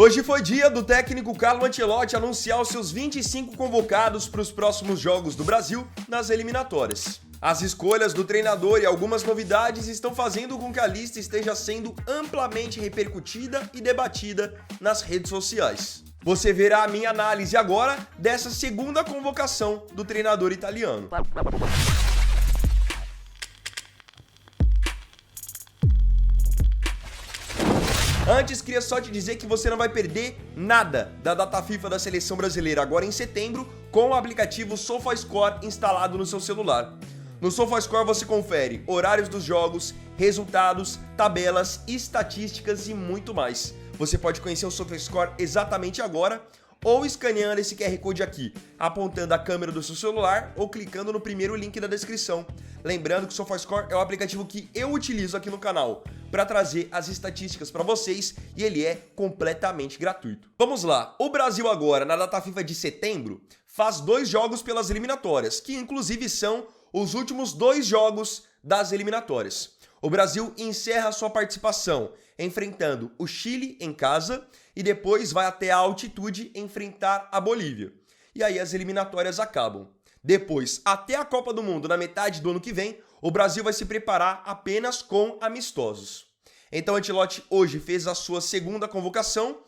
Hoje foi dia do técnico Carlo Ancelotti anunciar os seus 25 convocados para os próximos jogos do Brasil nas eliminatórias. As escolhas do treinador e algumas novidades estão fazendo com que a lista esteja sendo amplamente repercutida e debatida nas redes sociais. Você verá a minha análise agora dessa segunda convocação do treinador italiano. Antes, queria só te dizer que você não vai perder nada da data FIFA da seleção brasileira agora em setembro com o aplicativo SofaScore instalado no seu celular. No SofaScore você confere horários dos jogos, resultados, tabelas, estatísticas e muito mais. Você pode conhecer o SofaScore exatamente agora ou escaneando esse QR Code aqui, apontando a câmera do seu celular ou clicando no primeiro link da descrição. Lembrando que o SofaScore é o aplicativo que eu utilizo aqui no canal para trazer as estatísticas para vocês e ele é completamente gratuito. Vamos lá, o Brasil agora, na data FIFA de setembro, faz 2 jogos pelas eliminatórias, que inclusive são os últimos 2 jogos das eliminatórias. O Brasil encerra sua participação enfrentando o Chile em casa e depois vai até a altitude enfrentar a Bolívia. E aí as eliminatórias acabam. Depois, até a Copa do Mundo, na metade do ano que vem, o Brasil vai se preparar apenas com amistosos. Então Ancelotti hoje fez a sua segunda convocação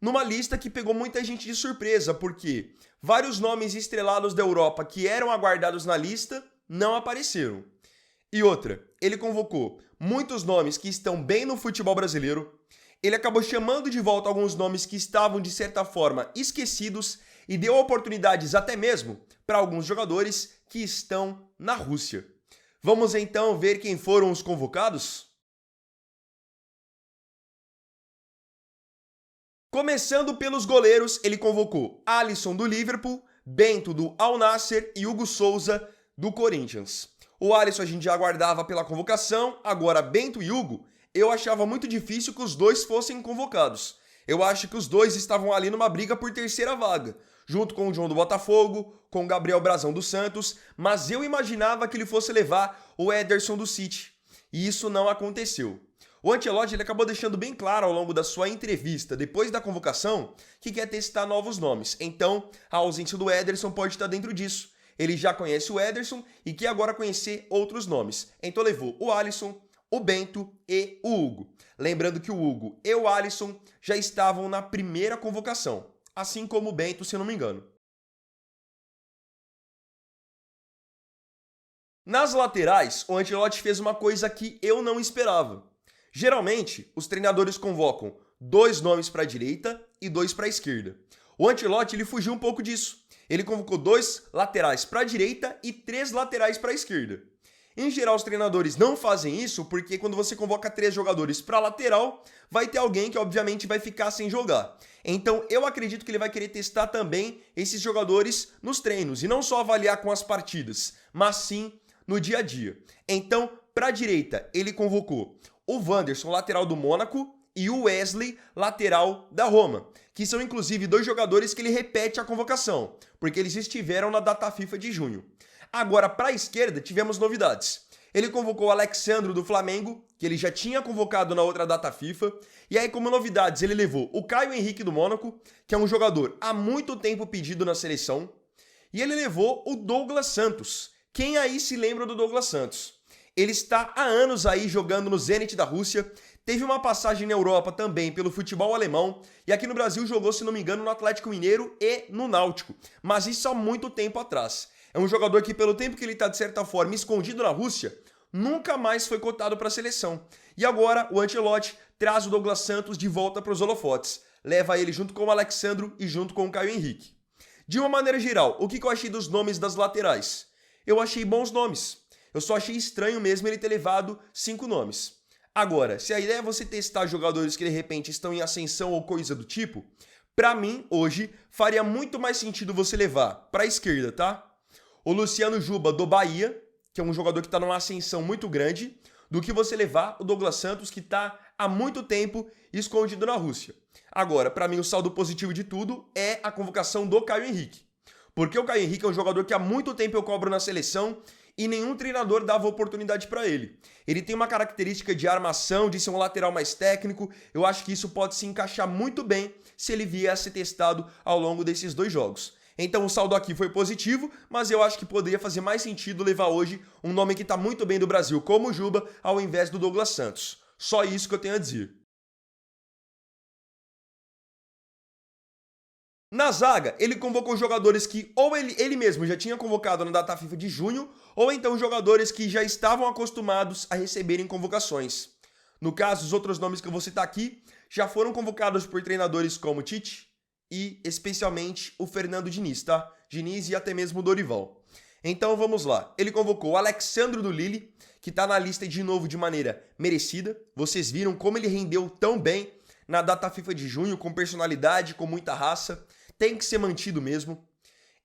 numa lista que pegou muita gente de surpresa, porque vários nomes estrelados da Europa que eram aguardados na lista não apareceram. E outra, ele convocou muitos nomes que estão bem no futebol brasileiro, ele acabou chamando de volta alguns nomes que estavam de certa forma esquecidos e deu oportunidades até mesmo para alguns jogadores que estão na Rússia. Vamos então ver quem foram os convocados? Começando pelos goleiros, ele convocou Alisson do Liverpool, Bento do Al Nassr e Hugo Souza do Corinthians. O Alisson a gente já aguardava pela convocação, agora Bento e Hugo, eu achava muito difícil que os dois fossem convocados. Eu acho que os dois estavam ali numa briga por terceira vaga, junto com o João do Botafogo, com o Gabriel Brazão do Santos, mas eu imaginava que ele fosse levar o Ederson do City, e isso não aconteceu. O Ancelotti ele acabou deixando bem claro ao longo da sua entrevista, depois da convocação, que quer testar novos nomes, então a ausência do Ederson pode estar dentro disso. Ele já conhece o Ederson e quer agora conhecer outros nomes, então levou o Alisson, o Bento e o Hugo. Lembrando que o Hugo e o Alisson já estavam na primeira convocação, assim como o Bento, se eu não me engano. Nas laterais, o Ancelotti fez uma coisa que eu não esperava. Geralmente, os treinadores convocam 2 nomes para a direita e 2 para a esquerda. O Ancelotti ele fugiu um pouco disso. Ele convocou 2 laterais para a direita e 3 laterais para a esquerda. Em geral, os treinadores não fazem isso porque quando você convoca 3 jogadores para lateral, vai ter alguém que obviamente vai ficar sem jogar. Então eu acredito que ele vai querer testar também esses jogadores nos treinos e não só avaliar com as partidas, mas sim no dia a dia. Então, para a direita, ele convocou o Wanderson, lateral do Mônaco, e o Wesley, lateral da Roma, que são inclusive 2 jogadores que ele repete a convocação, porque eles estiveram na data FIFA de junho. Agora, para a esquerda, tivemos novidades. Ele convocou o Alex Sandro do Flamengo, que ele já tinha convocado na outra data FIFA, e aí como novidades ele levou o Caio Henrique do Mônaco, que é um jogador há muito tempo pedido na seleção, e ele levou o Douglas Santos. Quem aí se lembra do Douglas Santos? Ele está há anos aí jogando no Zenit da Rússia, teve uma passagem na Europa também pelo futebol alemão e aqui no Brasil jogou, se não me engano, no Atlético Mineiro e no Náutico, mas isso há muito tempo atrás. É um jogador que pelo tempo que ele está de certa forma escondido na Rússia, nunca mais foi cotado para a seleção. E agora o Ancelotti traz o Douglas Santos de volta para os holofotes, leva ele junto com o Alex Sandro e junto com o Caio Henrique. De uma maneira geral, o que eu achei dos nomes das laterais? Eu achei bons nomes. Eu só achei estranho mesmo ele ter levado 5 nomes. Agora, se a ideia é você testar jogadores que de repente estão em ascensão ou coisa do tipo, pra mim, hoje, faria muito mais sentido você levar pra esquerda, tá? O Luciano Juba do Bahia, que é um jogador que tá numa ascensão muito grande, do que você levar o Douglas Santos, que tá há muito tempo escondido na Rússia. Agora, pra mim, o saldo positivo de tudo é a convocação do Caio Henrique. Porque o Caio Henrique é um jogador que há muito tempo eu cobro na seleção e nenhum treinador dava oportunidade para ele. Ele tem uma característica de armação, de ser um lateral mais técnico, eu acho que isso pode se encaixar muito bem se ele vier a ser testado ao longo desses 2 jogos. Então o saldo aqui foi positivo, mas eu acho que poderia fazer mais sentido levar hoje um nome que está muito bem do Brasil, como o Juba, ao invés do Douglas Santos. Só isso que eu tenho a dizer. Na zaga, ele convocou jogadores que ou ele mesmo já tinha convocado na data FIFA de junho, ou então jogadores que já estavam acostumados a receberem convocações. No caso, os outros nomes que eu vou citar aqui já foram convocados por treinadores como Tite e especialmente o Fernando Diniz, tá? Diniz e até mesmo o Dorival. Então vamos lá. Ele convocou o Alexandro do Lille, que tá na lista de novo de maneira merecida. Vocês viram como ele rendeu tão bem na data FIFA de junho, com personalidade, com muita raça. Tem que ser mantido mesmo.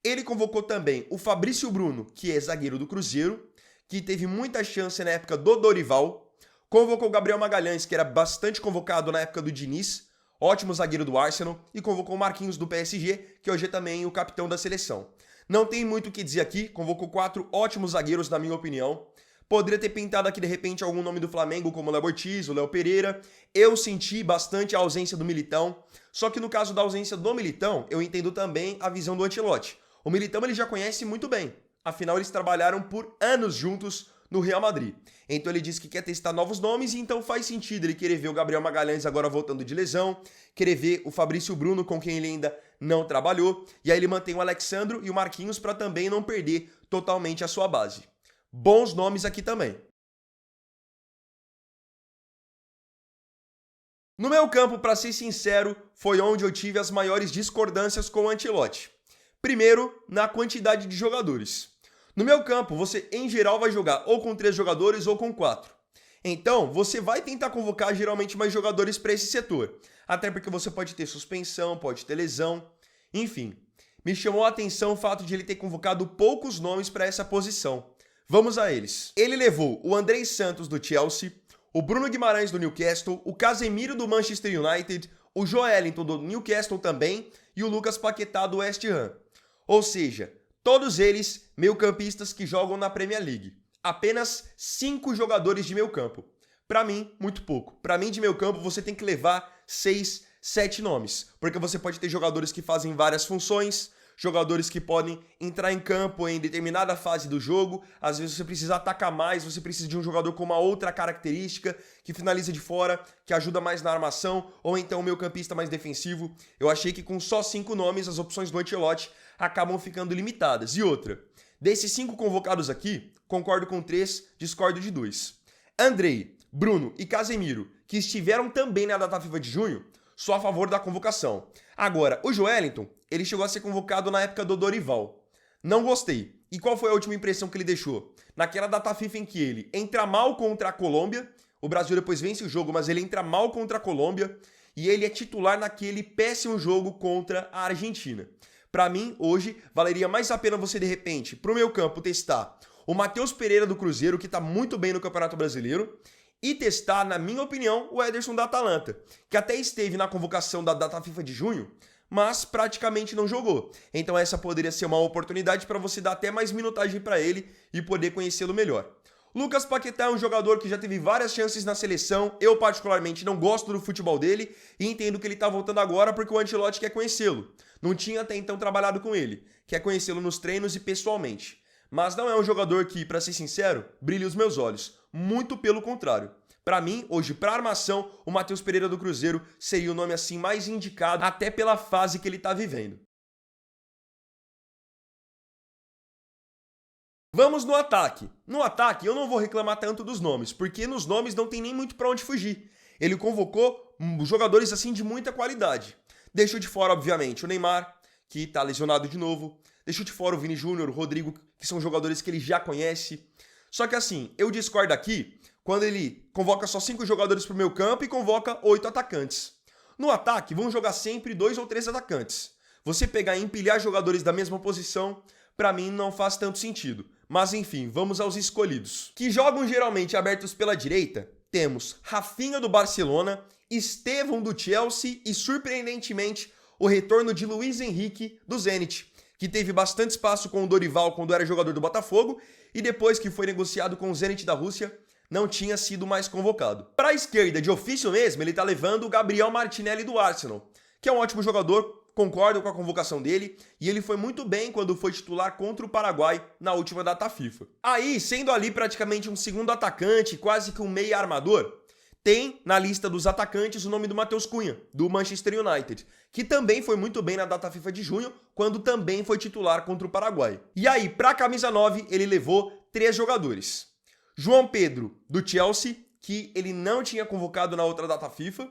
Ele convocou também o Fabrício Bruno, que é zagueiro do Cruzeiro, que teve muita chance na época do Dorival. Convocou o Gabriel Magalhães, que era bastante convocado na época do Diniz, ótimo zagueiro do Arsenal, e convocou o Marquinhos do PSG, que hoje é também o capitão da seleção. Não tem muito o que dizer aqui, convocou 4 ótimos zagueiros, na minha opinião. Poderia ter pintado aqui, de repente, algum nome do Flamengo, como o Léo Ortiz, o Léo Pereira. Eu senti bastante a ausência do Militão. Só que no caso da ausência do Militão, eu entendo também a visão do Ancelotti. O Militão ele já conhece muito bem. Afinal, eles trabalharam por anos juntos no Real Madrid. Então ele disse que quer testar novos nomes e então faz sentido ele querer ver o Gabriel Magalhães agora voltando de lesão, querer ver o Fabrício Bruno, com quem ele ainda não trabalhou, e aí ele mantém o Alexandro e o Marquinhos para também não perder totalmente a sua base. Bons nomes aqui também. No meu campo, para ser sincero, foi onde eu tive as maiores discordâncias com o Ancelotti. Primeiro, na quantidade de jogadores. No meu campo, você em geral vai jogar ou com 3 jogadores ou com 4. Então, você vai tentar convocar geralmente mais jogadores para esse setor. Até porque você pode ter suspensão, pode ter lesão, enfim. Me chamou a atenção o fato de ele ter convocado poucos nomes para essa posição. Vamos a eles. Ele levou o Andrei Santos do Chelsea, o Bruno Guimarães do Newcastle, o Casemiro do Manchester United, o Joelinton do Newcastle também e o Lucas Paquetá do West Ham. Ou seja, todos eles meio-campistas que jogam na Premier League. Apenas 5 jogadores de meio campo. Para mim, muito pouco. Para mim, de meio campo, você tem que levar 6, 7 nomes. Porque você pode ter jogadores que fazem várias funções, jogadores que podem entrar em campo em determinada fase do jogo. Às vezes você precisa atacar mais, você precisa de um jogador com uma outra característica, que finaliza de fora, que ajuda mais na armação, ou então o meio-campista mais defensivo. Eu achei que com só 5 nomes, as opções do Ancelotti acabam ficando limitadas. E outra, desses 5 convocados aqui, concordo com 3, discordo de 2. Andrei, Bruno e Casemiro, que estiveram também na data FIFA de junho, sou a favor da convocação. Agora, o Joelinton, ele chegou a ser convocado na época do Dorival. Não gostei. E qual foi a última impressão que ele deixou? Naquela data FIFA em que ele entra mal contra a Colômbia, o Brasil depois vence o jogo, mas ele entra mal contra a Colômbia, e ele é titular naquele péssimo jogo contra a Argentina. Para mim, hoje, valeria mais a pena você, de repente, pro meu campo, testar o Matheus Pereira do Cruzeiro, que tá muito bem no Campeonato Brasileiro, e testar, na minha opinião, o Ederson da Atalanta, que até esteve na convocação da data FIFA de junho, mas praticamente não jogou. Então essa poderia ser uma oportunidade para você dar até mais minutagem para ele e poder conhecê-lo melhor. Lucas Paquetá é um jogador que já teve várias chances na seleção, eu particularmente não gosto do futebol dele e entendo que ele tá voltando agora porque o Ancelotti quer conhecê-lo. Não tinha até então trabalhado com ele, quer conhecê-lo nos treinos e pessoalmente. Mas não é um jogador que, para ser sincero, brilha os meus olhos. Muito pelo contrário. Para mim, hoje, para armação, o Matheus Pereira do Cruzeiro seria o nome assim mais indicado, até pela fase que ele está vivendo. Vamos no ataque. No ataque, eu não vou reclamar tanto dos nomes, porque nos nomes não tem nem muito para onde fugir. Ele convocou jogadores assim de muita qualidade. Deixou de fora, obviamente, o Neymar, que está lesionado de novo. Deixou de fora o Vini Júnior, o Rodrigo, que são jogadores que ele já conhece. Só que assim, eu discordo aqui quando ele convoca só 5 jogadores para o meu campo e convoca 8 atacantes. No ataque, vão jogar sempre 2 ou 3 atacantes. Você pegar e empilhar jogadores da mesma posição, para mim não faz tanto sentido. Mas enfim, vamos aos escolhidos. Que jogam geralmente abertos pela direita, temos Rafinha do Barcelona, Estevão do Chelsea e, surpreendentemente, o retorno de Luiz Henrique do Zenit. que teve bastante espaço com o Dorival quando era jogador do Botafogo e depois que foi negociado com o Zenit da Rússia, não tinha sido mais convocado. Para a esquerda, de ofício mesmo, ele tá levando o Gabriel Martinelli do Arsenal, que é um ótimo jogador, concordo com a convocação dele, e ele foi muito bem quando foi titular contra o Paraguai na última data FIFA. Aí, sendo ali praticamente um segundo atacante, quase que um meia armador, tem na lista dos atacantes o nome do Matheus Cunha, do Manchester United, que também foi muito bem na data FIFA de junho, quando também foi titular contra o Paraguai. E aí, para a camisa 9, ele levou 3 jogadores. João Pedro, do Chelsea, que ele não tinha convocado na outra data FIFA.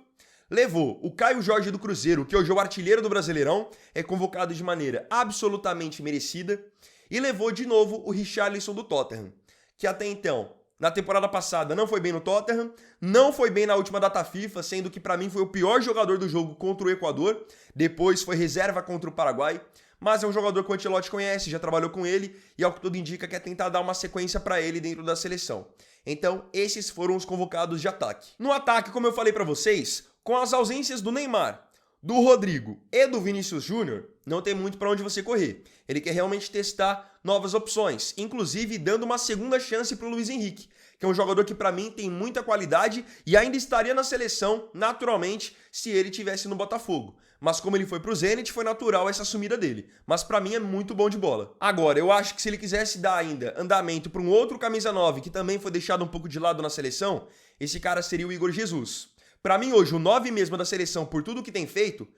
Levou o Caio Jorge do Cruzeiro, que hoje é o artilheiro do Brasileirão, é convocado de maneira absolutamente merecida. E levou de novo o Richarlison do Tottenham, que até então, na temporada passada, não foi bem no Tottenham, não foi bem na última data FIFA, sendo que para mim foi o pior jogador do jogo contra o Equador, depois foi reserva contra o Paraguai, mas é um jogador que o Ancelotti conhece, já trabalhou com ele, e ao que tudo indica quer tentar dar uma sequência para ele dentro da seleção. Então, esses foram os convocados de ataque. No ataque, como eu falei para vocês, com as ausências do Neymar, do Rodrigo e do Vinícius Júnior, não tem muito para onde você correr. Ele quer realmente testar novas opções, inclusive dando uma segunda chance para o Luiz Henrique, que é um jogador que para mim tem muita qualidade e ainda estaria na seleção naturalmente se ele tivesse no Botafogo. Mas como ele foi pro Zenit, foi natural essa sumida dele. Mas pra mim é muito bom de bola. Agora, eu acho que se ele quisesse dar ainda andamento para um outro camisa 9 que também foi deixado um pouco de lado na seleção, esse cara seria o Igor Jesus. Pra mim hoje, o 9 mesmo da seleção, por tudo que tem feito,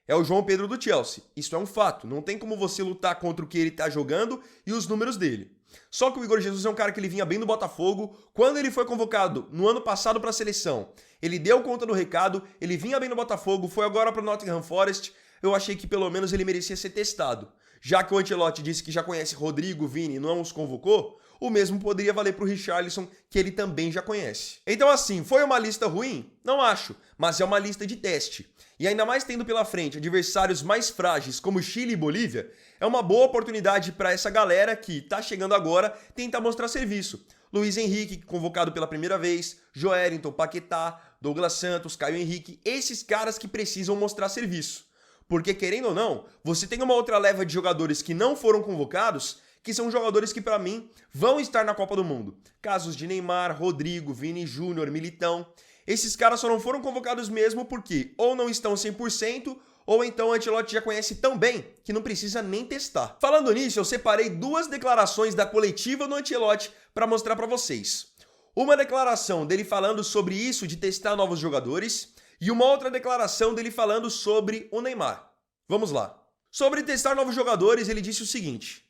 é o João Pedro do Chelsea. Isso é um fato. Não tem como você lutar contra o que ele tá jogando e os números dele. Só que o Igor Jesus é um cara que ele vinha bem do Botafogo. Quando ele foi convocado no ano passado para a seleção, ele deu conta do recado, ele vinha bem no Botafogo, foi agora para o Nottingham Forest. Eu achei que pelo menos ele merecia ser testado. Já que o Ancelotti disse que já conhece Rodrigo, Vini e não os convocou, o mesmo poderia valer para o Richarlison, que ele também já conhece. Então assim, foi uma lista ruim? Não acho, mas é uma lista de teste. E ainda mais tendo pela frente adversários mais frágeis como Chile e Bolívia, é uma boa oportunidade para essa galera que tá chegando agora tentar mostrar serviço. Luiz Henrique, convocado pela primeira vez, Joelinton, Paquetá, Douglas Santos, Caio Henrique, esses caras que precisam mostrar serviço. Porque querendo ou não, você tem uma outra leva de jogadores que não foram convocados, que são jogadores que para mim vão estar na Copa do Mundo. Casos de Neymar, Rodrigo, Vini Júnior, Militão. Esses caras só não foram convocados mesmo porque ou não estão 100%, ou então o Ancelotti já conhece tão bem que não precisa nem testar. Falando nisso, eu separei 2 declarações da coletiva do Ancelotti para mostrar para vocês. Uma declaração dele falando sobre isso de testar novos jogadores e uma outra declaração dele falando sobre o Neymar. Vamos lá. Sobre testar novos jogadores, ele disse o seguinte: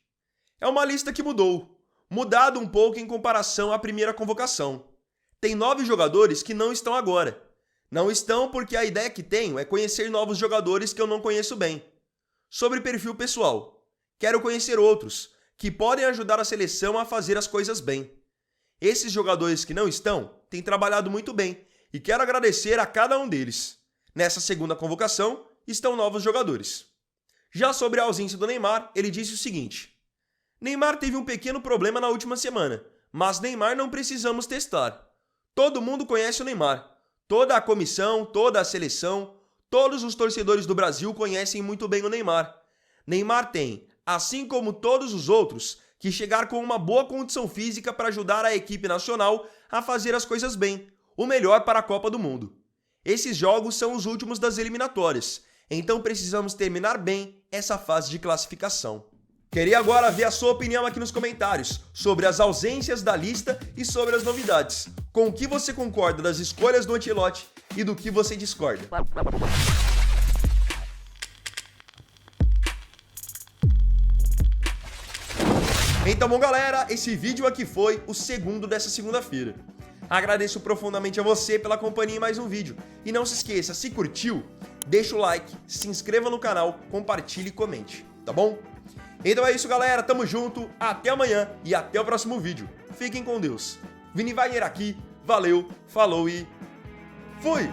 é uma lista que mudado um pouco em comparação à primeira convocação. Tem 9 jogadores que não estão agora. Não estão porque a ideia que tenho é conhecer novos jogadores que eu não conheço bem. Sobre perfil pessoal, quero conhecer outros que podem ajudar a seleção a fazer as coisas bem. Esses jogadores que não estão têm trabalhado muito bem e quero agradecer a cada um deles. Nessa segunda convocação estão novos jogadores. Já sobre a ausência do Neymar, ele disse o seguinte: Neymar teve um pequeno problema na última semana, mas Neymar não precisamos testar. Todo mundo conhece o Neymar. Toda a comissão, toda a seleção, todos os torcedores do Brasil conhecem muito bem o Neymar. Neymar tem, assim como todos os outros, que chegar com uma boa condição física para ajudar a equipe nacional a fazer as coisas bem, o melhor para a Copa do Mundo. Esses jogos são os últimos das eliminatórias, então precisamos terminar bem essa fase de classificação. Queria agora ver a sua opinião aqui nos comentários sobre as ausências da lista e sobre as novidades. Com o que você concorda das escolhas do Ancelotti e do que você discorda. Então, bom galera, esse vídeo aqui foi o segundo dessa segunda-feira. Agradeço profundamente a você pela companhia em mais um vídeo. E não se esqueça, se curtiu, deixa o like, se inscreva no canal, compartilhe e comente, tá bom? Então é isso, galera. Tamo junto. Até amanhã e até o próximo vídeo. Fiquem com Deus. Vini Wagner aqui. Valeu, falou e fui!